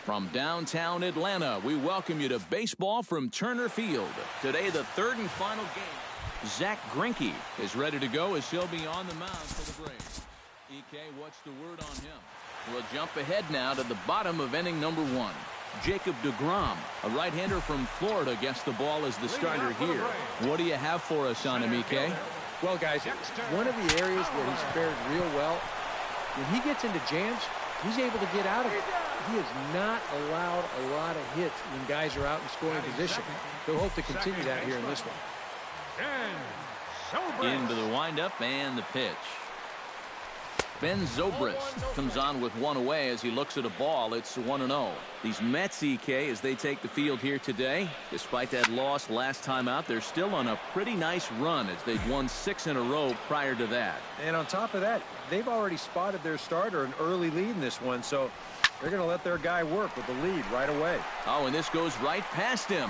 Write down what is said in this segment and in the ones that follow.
From downtown Atlanta, we welcome you to baseball from Turner Field. Today, the third and final game. Zach Greinke is ready to go as he'll be on the mound for the Braves. EK, what's the word on him? We'll jump ahead now to the bottom of inning number 1. Jacob deGrom, a right-hander from Florida, gets the ball as the starter here. What do you have for us on him, EK? Well, guys, one of the areas where he's fared real well, when he gets into jams, he's able to get out of it. He has not allowed a lot of hits when guys are out in scoring position. He'll hope to continue that here in this one. Into the windup and the pitch. Ben Zobrist comes on with one away as he looks at a ball. It's 1-0. These Mets, EK, as they take the field here today, despite that loss last time out, they're still on a pretty nice run as they've won 6 in a row prior to that. And on top of that, they've already spotted their starter an early lead in this one, so they're going to let their guy work with the lead right away. Oh, and this goes right past him.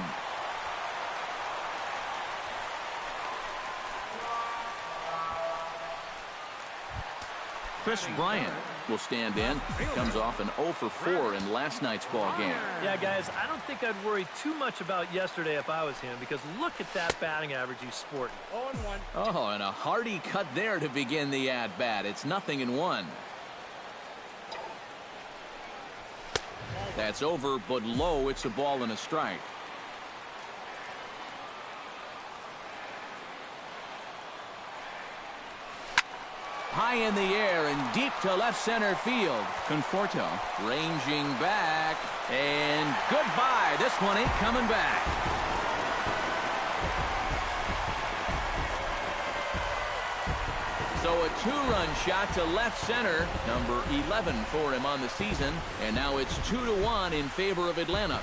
Chris Bryant will stand in. He comes off an 0 for 4 in last night's ball game. Yeah, guys, I don't think I'd worry too much about yesterday if I was him, because look at that batting average he's sporting. 0-1. Oh, and a hearty cut there to begin the at-bat. It's 0-1. That's over, but low. It's a ball and a strike. High in the air and deep to left center field. Conforto ranging back, and goodbye. This one ain't coming back. So a 2-run shot to left center, number 11 for him on the season, and now it's 2-1 in favor of Atlanta.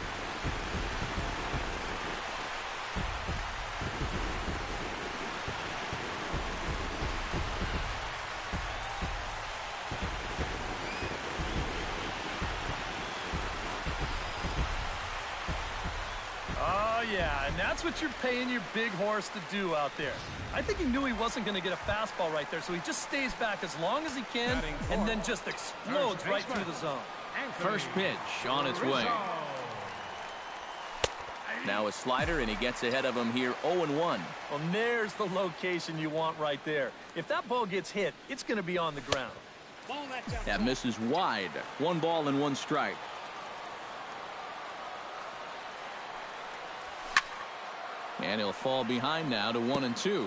Yeah, and that's what you're paying your big horse to do out there. I think he knew he wasn't going to get a fastball right there, so he just stays back as long as he can and then just explodes right through the zone. First pitch on its way. Now a slider, and he gets ahead of him here 0-1. Well, there's the location you want right there. If that ball gets hit, it's going to be on the ground. That misses wide. 1 ball and 1 strike. And he'll fall behind now to 1-2.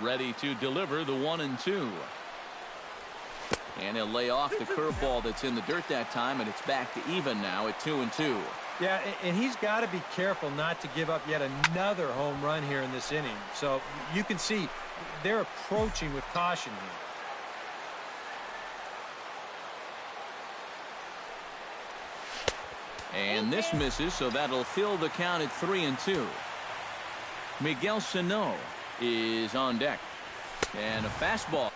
Ready to deliver the 1-2. And he'll lay off the curveball that's in the dirt that time, and it's back to even now at 2-2. Yeah, and he's got to be careful not to give up yet another home run here in this inning. So you can see they're approaching with caution here. And this misses, so that'll fill the count at 3-2. Miguel Sano is on deck. And a fastball.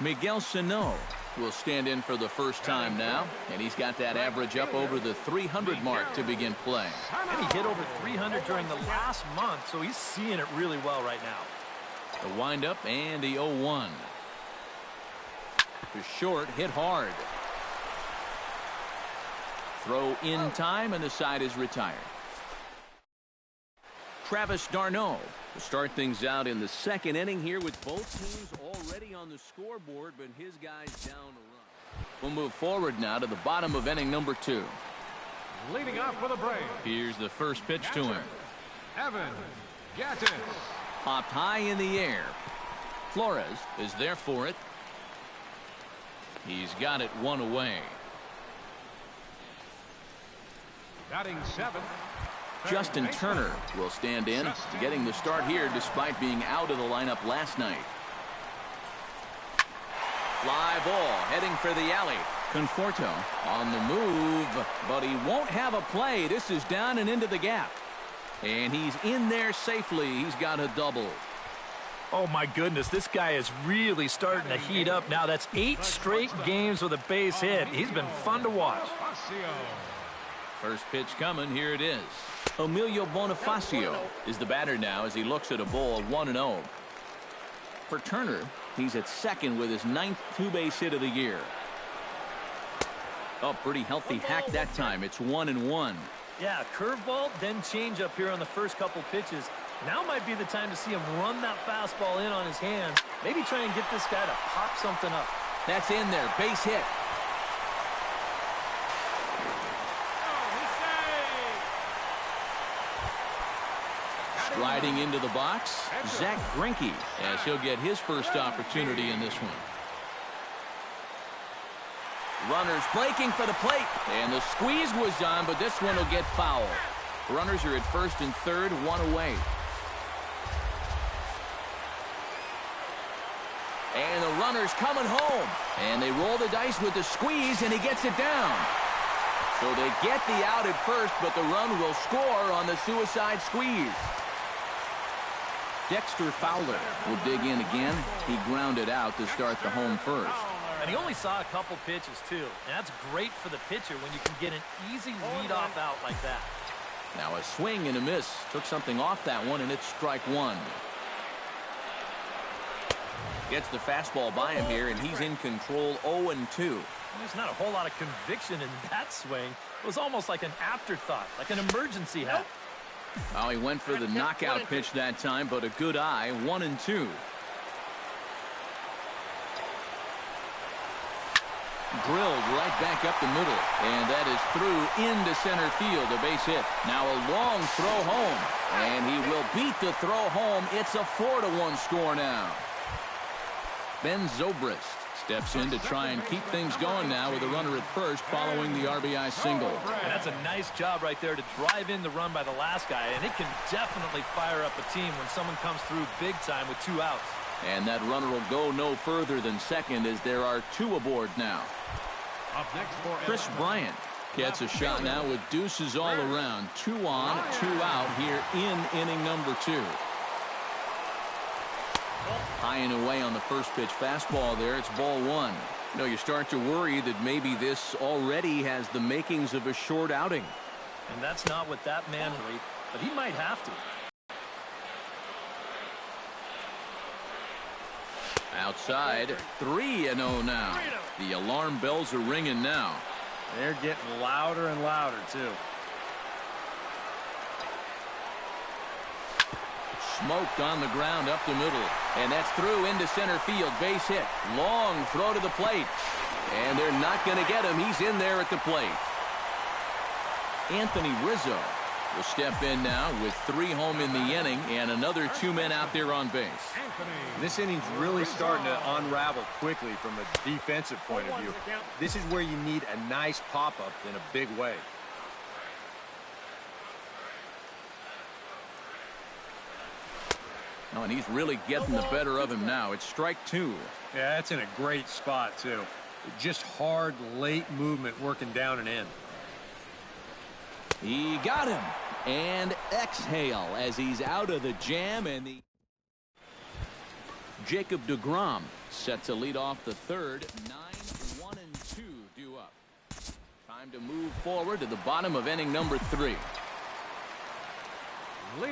Miguel Sano will stand in for the first time now, and he's got that average up over the 300 mark to begin play. And he hit over 300 during the last month, so he's seeing it really well right now. The windup and the 0-1. To short, hit hard. Throw in time, and the side is retired. Travis d'Arnaud will start things out in the second inning here with both teams already on the scoreboard, but his guys down a run. We'll move forward now to the bottom of inning number 2. Leading off for the Braves. Here's the first pitch to him. Evan Gattis. Popped high in the air. Flores is there for it. He's got it 1 away. Batting 7. Justin Turner will stand in, getting the start here despite being out of the lineup last night. Fly ball heading for the alley. Conforto on the move, but he won't have a play. This is down and into the gap. And he's in there safely. He's got a double. Oh, my goodness, this guy is really starting to heat up now. That's 8 straight games with a base hit. He's been fun to watch. First pitch coming. Here it is. Emilio Bonifacio is the batter now as he looks at a ball 1-0. For Turner, he's at second with his 9th two-base hit of the year. Oh, pretty healthy hack that time. It's 1-1. Yeah, curveball, then changeup here on the first couple pitches. Now might be the time to see him run that fastball in on his hands. Maybe try and get this guy to pop something up. That's in there. Base hit. Striding into the box, Zach Greinke, as he'll get his first opportunity in this one. Runners breaking for the plate, and the squeeze was on, but this one will get foul. Runners are at first and third, one away. And the runner's coming home, and they roll the dice with the squeeze, and he gets it down. So they get the out at first, but the run will score on the suicide squeeze. Dexter Fowler will dig in again. He grounded out to start the home first. And he only saw a couple pitches, too. And that's great for the pitcher when you can get an easy leadoff out like that. Now a swing and a miss. Took something off that one, and it's strike one. Gets the fastball by him here, and he's in control 0-2. There's not a whole lot of conviction in that swing. It was almost like an afterthought, like an emergency hat. Oh, he went for the knockout pitch that time, but a good eye, 1-2. Drilled right back up the middle, and that is through into center field, a base hit. Now a long throw home, and he will beat the throw home. It's a 4-1 score now. Ben Zobrist steps in to try and keep things going now with a runner at first following the RBI single. And that's a nice job right there to drive in the run by the last guy, and it can definitely fire up a team when someone comes through big time with 2 outs. And that runner will go no further than second as there are 2 aboard now. Up next for Chris Bryant gets a shot now with deuces all around. 2 on, 2 out here in inning number 2. High and away on the first pitch fastball there. It's ball 1. You know, you start to worry that maybe this already has the makings of a short outing. And that's not what that man read, but he might have to. Outside, 3-0 now. The alarm bells are ringing now. They're getting louder and louder, too. Smoked on the ground up the middle, and that's through into center field. Base hit. Long throw to the plate, and they're not going to get him. He's in there at the plate. Anthony Rizzo will step in now with 3 home in the inning and another 2 men out there on base. This inning's really starting to unravel quickly from a defensive point of view. This is where you need a nice pop-up in a big way. Oh, and he's really getting the better of him now. It's strike 2. Yeah, that's in a great spot, too. Just hard, late movement working down and in. He got him. And exhale as he's out of the jam. And the Jacob deGrom set to lead off the third. 9-1-2 due up. Time to move forward to the bottom of inning number 3.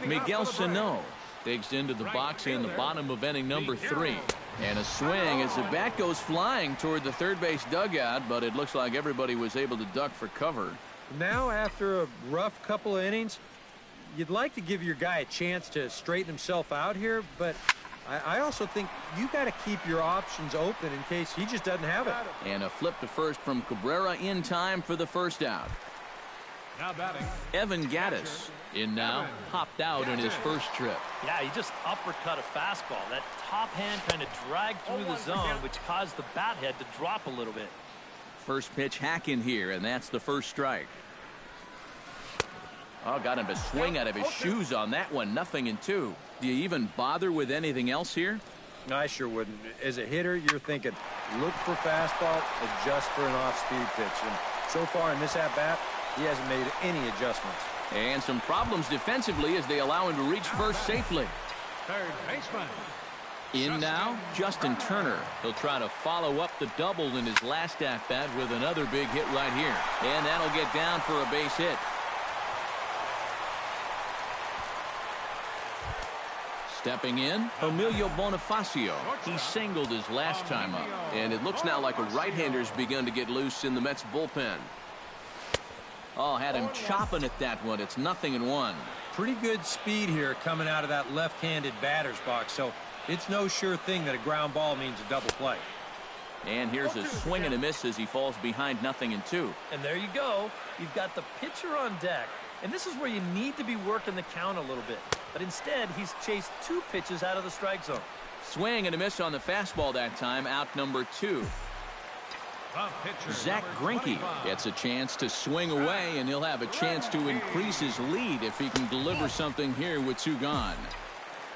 Miguel Sano digs into the box in the bottom of inning number 3. And a swing as the bat goes flying toward the third base dugout, but it looks like everybody was able to duck for cover. Now, after a rough couple of innings, you'd like to give your guy a chance to straighten himself out here, but I also think you got to keep your options open in case he just doesn't have it. And a flip to first from Cabrera in time for the first out. Now batting, Evan Gattis in now, popped out in his first trip. Yeah, he just uppercut a fastball. That top hand kind of dragged through the zone, which caused the bat head to drop a little bit. First pitch hack in here, and that's the first strike. Oh, got him to swing out of his shoes on that one. 0-2. Do you even bother with anything else here? I sure wouldn't. As a hitter, you're thinking, look for fastball, adjust for an off-speed pitch. And so far in this at-bat, he hasn't made any adjustments. And some problems defensively as they allow him to reach first safely. third baseman. In now, Justin Turner. He'll try to follow up the double in his last at-bat with another big hit right here. And that'll get down for a base hit. Stepping in, Emilio Bonifacio. He singled his last time up. And it looks now like a right-hander's begun to get loose in the Mets bullpen. Oh, had him chopping at that one. It's 0-1. Pretty good speed here coming out of that left-handed batter's box, so it's no sure thing that a ground ball means a double play. And here's a swing and a miss as he falls behind 0-2. And there you go. You've got the pitcher on deck. And this is where you need to be working the count a little bit. But instead, he's chased 2 pitches out of the strike zone. Swing and a miss on the fastball that time, out number 2. Zach Greinke gets a chance to swing away, and he'll have a chance to increase his lead if he can deliver something here with 2 gone.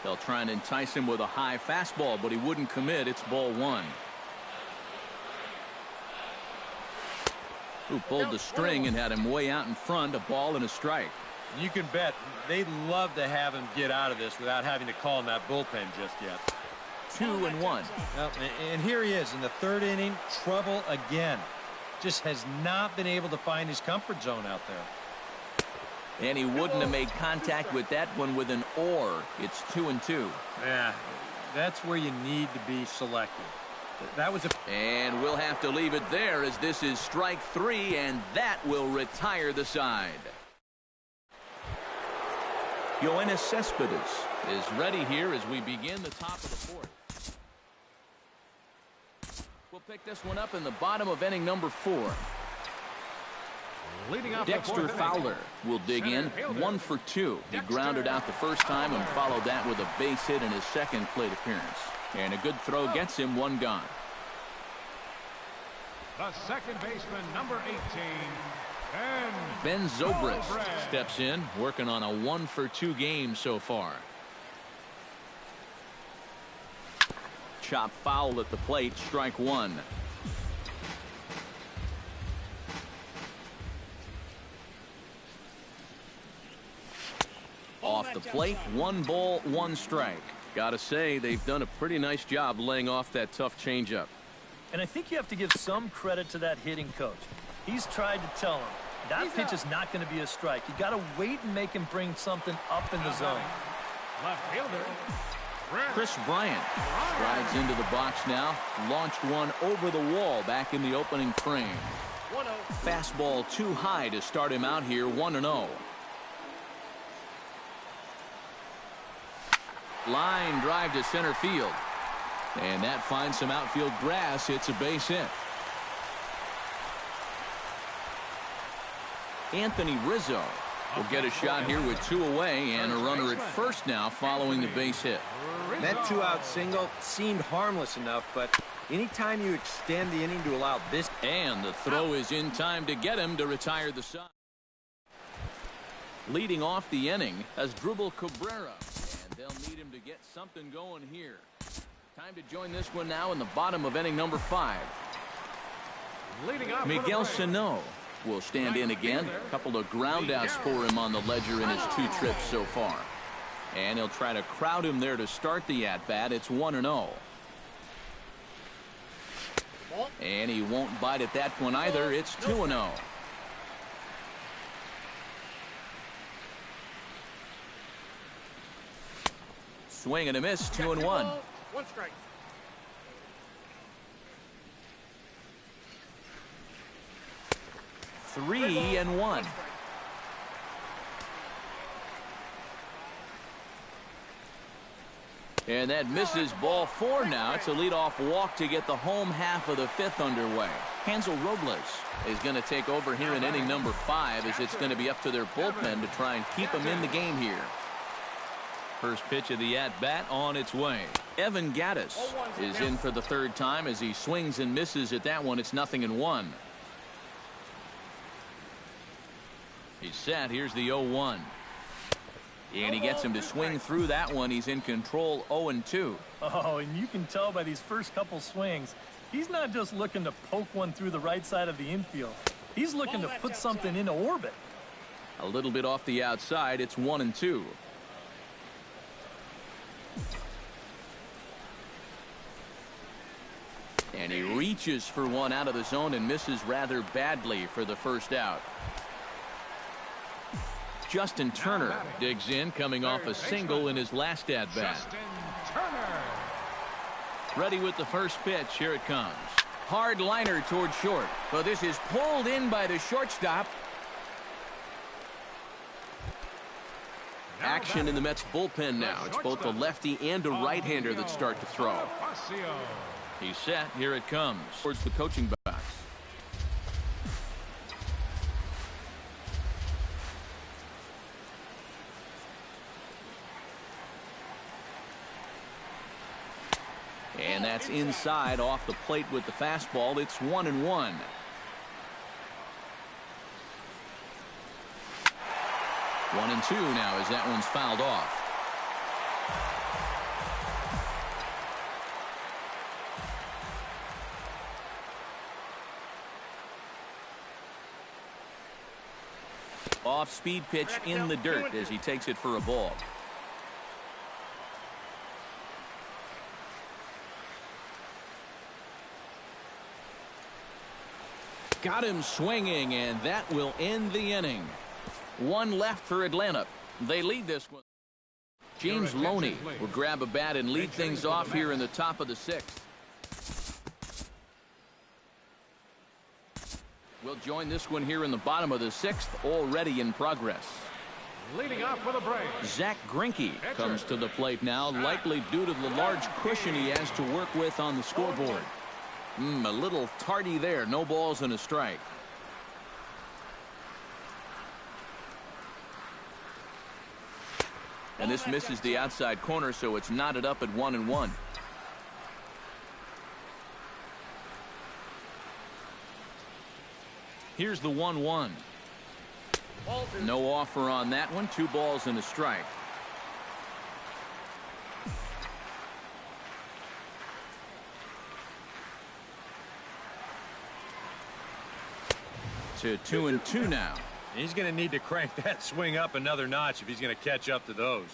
They'll try and entice him with a high fastball, but he wouldn't commit. It's ball 1. Who pulled the string and had him way out in front, a ball and a strike. You can bet they'd love to have him get out of this without having to call in that bullpen just yet. 2-1. Well, and here he is in the 3rd inning, trouble again. Just has not been able to find his comfort zone out there. And he wouldn't have made contact with that one with an or. It's 2-2. Yeah, that's where you need to be selective. That was a... And we'll have to leave it there as this is strike 3, and that will retire the side. Yoenis Cespedes is ready here as we begin the top of the 4th. We'll pick this one up in the bottom of inning number 4. Dexter Fowler will dig in, 1 for 2. He grounded out the first time and followed that with a base hit in his second plate appearance. And a good throw gets him 1 gone. The second baseman, number 18, Ben Zobrist steps in, working on a 1 for 2 game so far. Chop foul at the plate, strike 1. Off the plate, 1 ball, 1 strike. Gotta say, they've done a pretty nice job laying off that tough changeup. And I think you have to give some credit to that hitting coach. He's tried to tell him that pitch is not going to be a strike. You got to wait and make him bring something up in the zone. left fielder, Chris Bryant strides into the box now. Launched one over the wall back in the opening frame. Fastball too high to start him out here, 1-0. Line drive to center field. And that finds some outfield grass. It's a base hit. Anthony Rizzo will get a shot here with 2 away and a runner at first now following the base hit. That 2-out single seemed harmless enough, but anytime you extend the inning to allow this. And the throw is in time to get him to retire the side. Leading off the inning as Drupal Cabrera. And they'll need him to get something going here. Time to join this one now in the bottom of inning number 5. Miguel Sano will stand in again. A couple of groundouts for him on the ledger in his 2 trips so far. And he'll try to crowd him there to start the at-bat. It's 1-0. And he won't bite at that one either. It's 2-0. Swing and a miss, 2-1. 1 strike. Three and 1. And that misses ball 4 now. It's a leadoff walk to get the home half of the 5th underway. Hansel Robles is going to take over here in inning number 5 as it's going to be up to their bullpen to try and keep them in the game here. First pitch of the at-bat on its way. Evan Gattis is in for the 3rd time as he swings and misses at that one. It's 0-1. He's set. Here's the 0-1. And he gets him to swing through that one. He's in control, 0-2. Oh, and you can tell by these first couple swings, he's not just looking to poke one through the right side of the infield. He's looking to put something into orbit. A little bit off the outside. It's 1-2. And he reaches for one out of the zone and misses rather badly for the first out. Justin Turner digs in, coming off a single in his last at-bat. Ready with the first pitch. Here it comes. Hard liner toward short. But this is pulled in by the shortstop. Action in the Mets bullpen now. It's both a lefty and a right-hander that start to throw. He's set. Here it comes. Towards the coaching box. And that's inside off the plate with the fastball. It's 1-1. 1-2 now as that one's fouled off. Off-speed pitch in the dirt as he takes it for a ball. Got him swinging, and that will end the inning. One left for Atlanta. They lead this one. James Loney will grab a bat and lead things off here in the top of the sixth. We'll join this one here in the bottom of the sixth, already in progress. Leading off for the Braves, Zach Greinke comes to the plate now, likely due to the large cushion he has to work with on the scoreboard. A little tardy there. No balls and a strike. And this misses the outside corner, so it's knotted up at 1-1. Here's the 1-1. No offer on that one. 2 balls and a strike. To 2-2 now. He's going to need to crank that swing up another notch if he's going to catch up to those.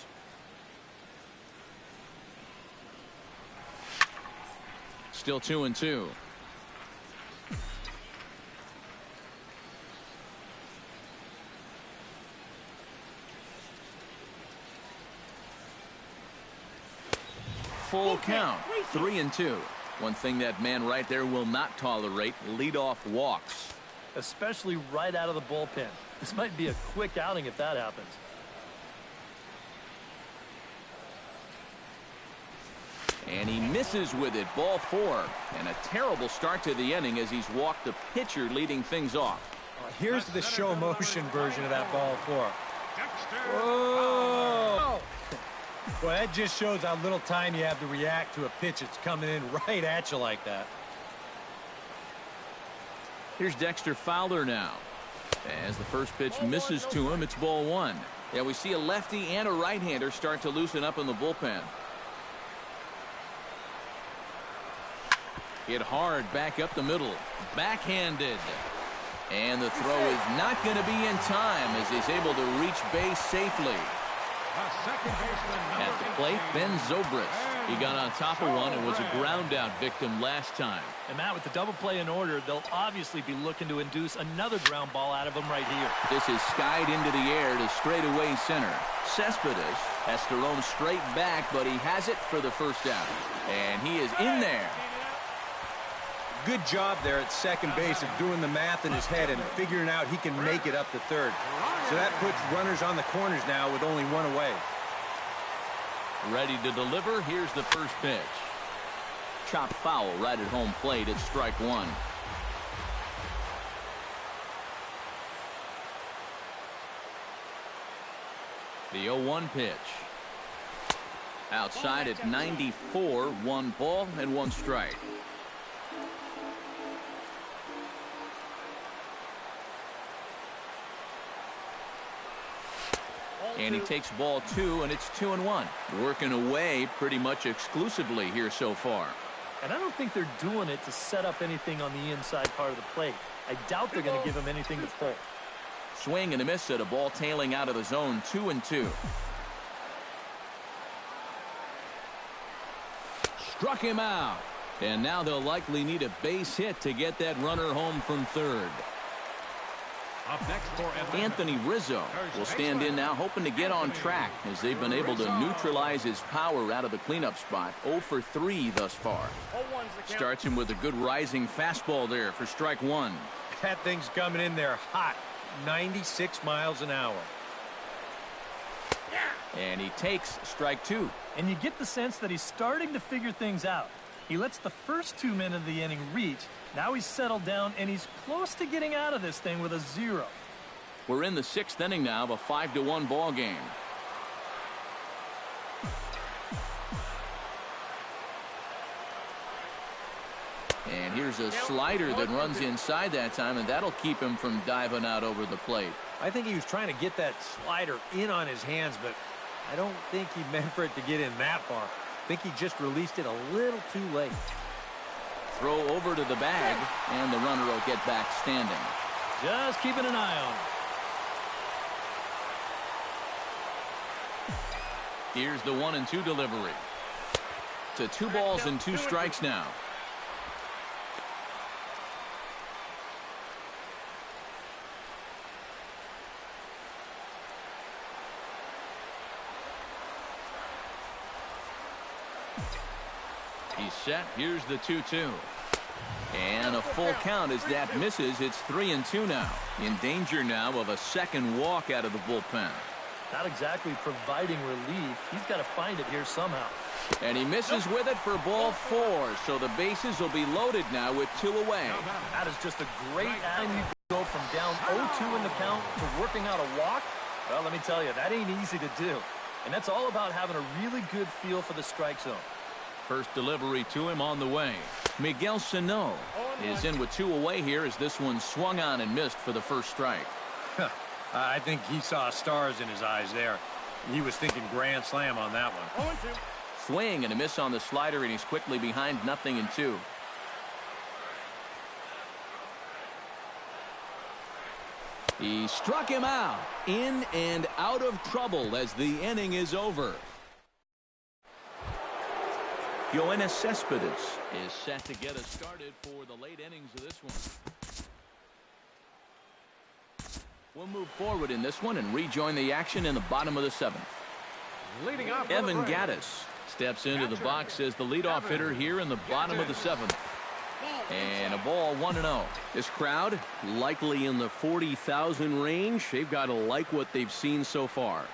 Still 2-2. Full count. 3-2. One thing that man right there will not tolerate: leadoff walks. Especially right out of the bullpen. This might be a quick outing if that happens. And he misses with it. Ball 4. And a terrible start to the inning as he's walked the pitcher leading things off. Here's the show motion version of that ball 4. Whoa! Well, that just shows how little time you have to react to a pitch that's coming in right at you like that. Here's Dexter Fowler now. As the first pitch misses to him, it's ball 1. Yeah, we see a lefty and a right-hander start to loosen up in the bullpen. Hit hard back up the middle. Backhanded. And the throw is not going to be in time as he's able to reach base safely. At the plate, Ben Zobrist. He got on top of one and was a ground-out victim last time. And Matt, with the double play in order, they'll obviously be looking to induce another ground ball out of him right here. This is skied into the air to straightaway center. Cespedes has to roam straight back, but he has it for the first out. And he is in there. Good job there at second base of doing the math in his head and figuring out he can make it up to third. So that puts runners on the corners now with only one away. Ready to deliver. Here's the first pitch. Chopped foul right at home plate. It's strike 1. The 0-1 pitch. Outside at 94. 1 ball and 1 strike. And he takes ball 2, and it's 2-1. Working away pretty much exclusively here so far. And I don't think they're doing it to set up anything on the inside part of the plate. I doubt they're going to give him anything to pull. Swing and a miss at a ball tailing out of the zone. 2-2. Struck him out. And now they'll likely need a base hit to get that runner home from third. Up next for Atlanta. Anthony Rizzo will stand in now, hoping to get on track as they've been able to neutralize his power out of the cleanup spot. 0 for 3 thus far. Starts him with a good rising fastball there for strike one. That thing's coming in there hot. 96 miles an hour. And he takes strike two. And you get the sense that he's starting to figure things out. He lets the first 2 men of the inning reach. Now he's settled down, and he's close to getting out of this thing with a 0. We're in the 6th inning now of a 5-1 ball game. And here's a slider that runs inside that time, and that'll keep him from diving out over the plate. I think he was trying to get that slider in on his hands, but I don't think he meant for it to get in that far. I think he just released it a little too late. Throw over to the bag, and the runner will get back standing. Just keeping an eye on him. Here's the 1-2 delivery. To 2 balls and 2 strikes now. He's set. Here's the 2-2. And a full count as that misses. It's 3-2 now. In danger now of a second walk out of the bullpen. Not exactly providing relief. He's got to find it here somehow. And he misses with it for ball 4. So the bases will be loaded now with 2 away. That is just a great time you go from down 0-2 in the count to working out a walk. Well, let me tell you, that ain't easy to do. And that's all about having a really good feel for the strike zone. First delivery to him on the way. Miguel Sano is in with 2 away here as this one swung on and missed for the first strike. I think he saw stars in his eyes there. He was thinking grand slam on that one. Swing and a miss on the slider, and he's quickly behind 0-2. He struck him out. In and out of trouble as the inning is over. Yoenis Cespedes is set to get us started for the late innings of this one. We'll move forward in this one and rejoin the action in the bottom of the 7th. Leading off Evan Gattis steps into the box as the leadoff hitter here in the bottom of the 7th. And a ball 1-0. This crowd likely in the 40,000 range. They've got to like what they've seen so far.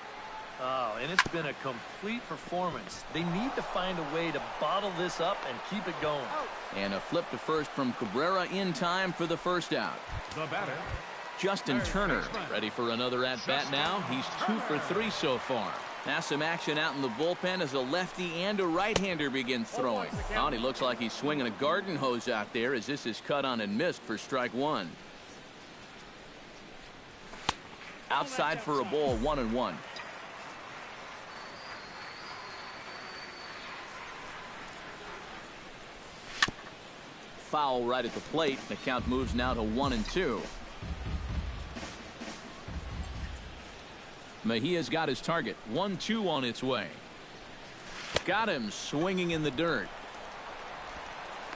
Oh, and it's been a complete performance. They need to find a way to bottle this up and keep it going. And a flip to first from Cabrera in time for the first out. The batter, Justin Turner ready for another at-bat now. He's 2 for 3 so far. Now some action out in the bullpen as a lefty and a right-hander begin throwing. Oh, and he looks like he's swinging a garden hose out there as this is cut on and missed for strike one. Outside for a ball, 1-1. Foul right at the plate. The count moves now to 1-2. Mejia's got his target. 1-2 on its way. Got him swinging in the dirt.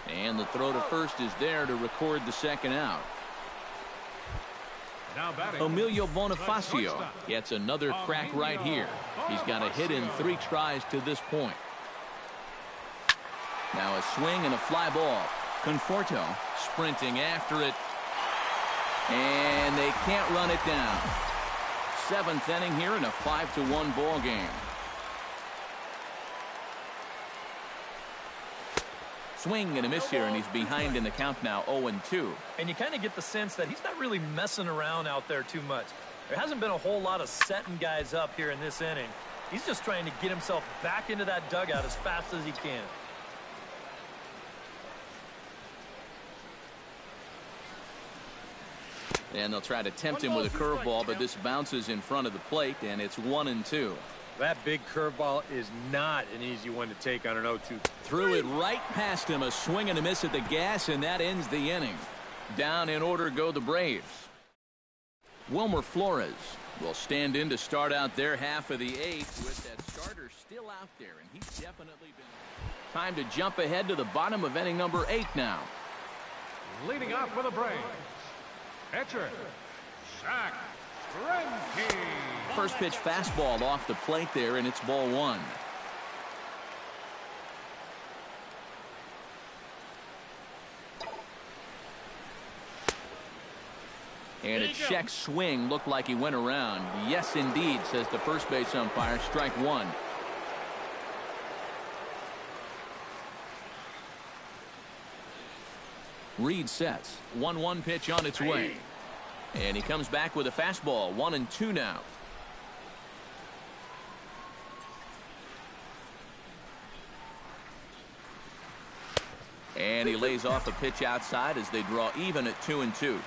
And the throw to first is there to record the second out. now batting, Emilio Bonifacio gets another crack right here. He's got a hit in 3 tries to this point. Now a swing and a fly ball. Conforto sprinting after it. And they can't run it down. 7th inning here in a 5-1 ball game. Swing and a miss here, and he's behind in the count now, 0-2. And you kind of get the sense that he's not really messing around out there too much. There hasn't been a whole lot of setting guys up here in this inning. He's just trying to get himself back into that dugout as fast as he can. And they'll try to tempt him with a curveball, but this bounces in front of the plate, and it's 1-2. That big curveball is not an easy one to take on an 0-2. Threw it right past him, a swing and a miss at the gas, and that ends the inning. Down in order go the Braves. Wilmer Flores will stand in to start out their half of the 8th with that starter still out there, and he's definitely been. Time to jump ahead to the bottom of inning number 8 now. leading off for the Braves, pitcher, Zach Greinke. First pitch fastball off the plate there, and it's ball one. And a check swing looked like he went around. Yes, indeed, says the first base umpire. Strike one. Reed sets. 1-1 pitch on its way. And he comes back with a fastball. 1-2 now. And he lays off a pitch outside as they draw even at 2-2.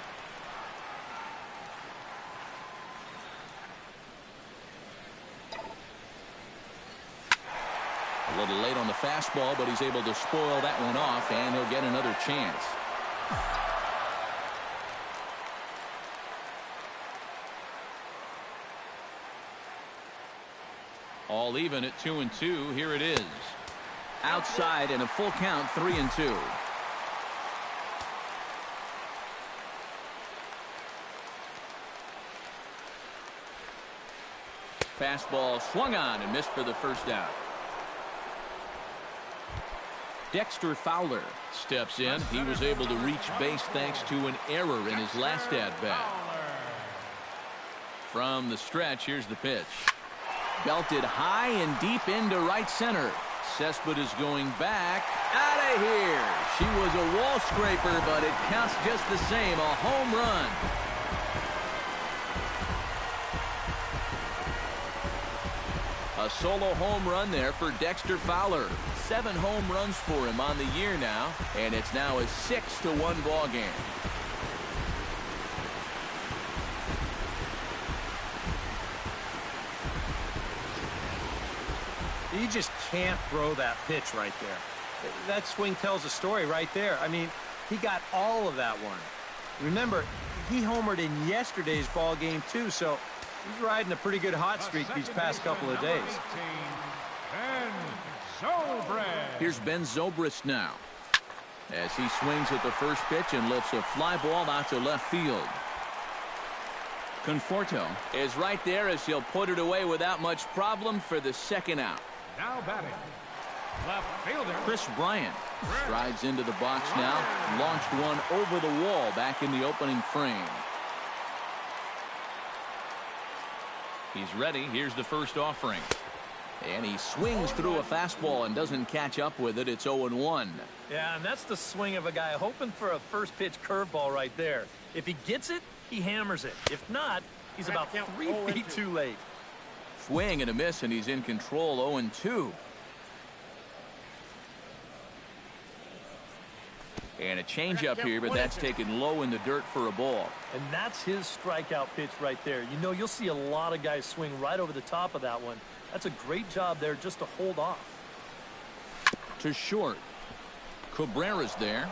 A little late on the fastball, but he's able to spoil that one off, and he'll get another chance. All even at 2-2. Here it is. Outside and a full count, 3-2. Fastball swung on and missed for the first out. Dexter Fowler steps in. He was able to reach base thanks to an error in his last at-bat. From the stretch, here's the pitch. Belted high and deep into right center. Cespedes is going back. Out of here. She was a wall scraper, but it counts just the same. A home run. A solo home run there for Dexter Fowler. 7 home runs for him on the year now, and it's now a 6-1 ball game. You just can't throw that pitch right there. That swing tells a story right there. I mean, he got all of that one. Remember, he homered in yesterday's ball game too, so he's riding a pretty good hot streak these past couple of days. Here's Ben Zobrist now, as he swings at the first pitch and lifts a fly ball out to left field. Conforto is right there as he'll put it away without much problem for the second out. Now batting, left fielder Chris Bryant strides into the box now, launched one over the wall back in the opening frame. He's ready. Here's the first offering. And he swings through a fastball and doesn't catch up with it. It's 0-1. Yeah, and that's the swing of a guy hoping for a first pitch curveball right there. If he gets it, he hammers it. If not, he's about 3 feet too late. Swing and a miss, and he's in control. 0-2. And a changeup here, but that's taken low in the dirt for a ball. And that's his strikeout pitch right there. You know, you'll see a lot of guys swing right over the top of that one. That's a great job there just to hold off. To short. Cabrera's there.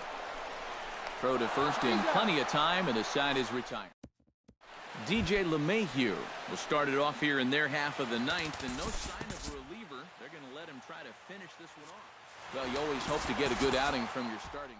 Throw to first in plenty of time, and the side is retired. DJ LeMahieu will start it off here in their half of the ninth, and no sign of a reliever. They're going to let him try to finish this one off. Well, you always hope to get a good outing from your starting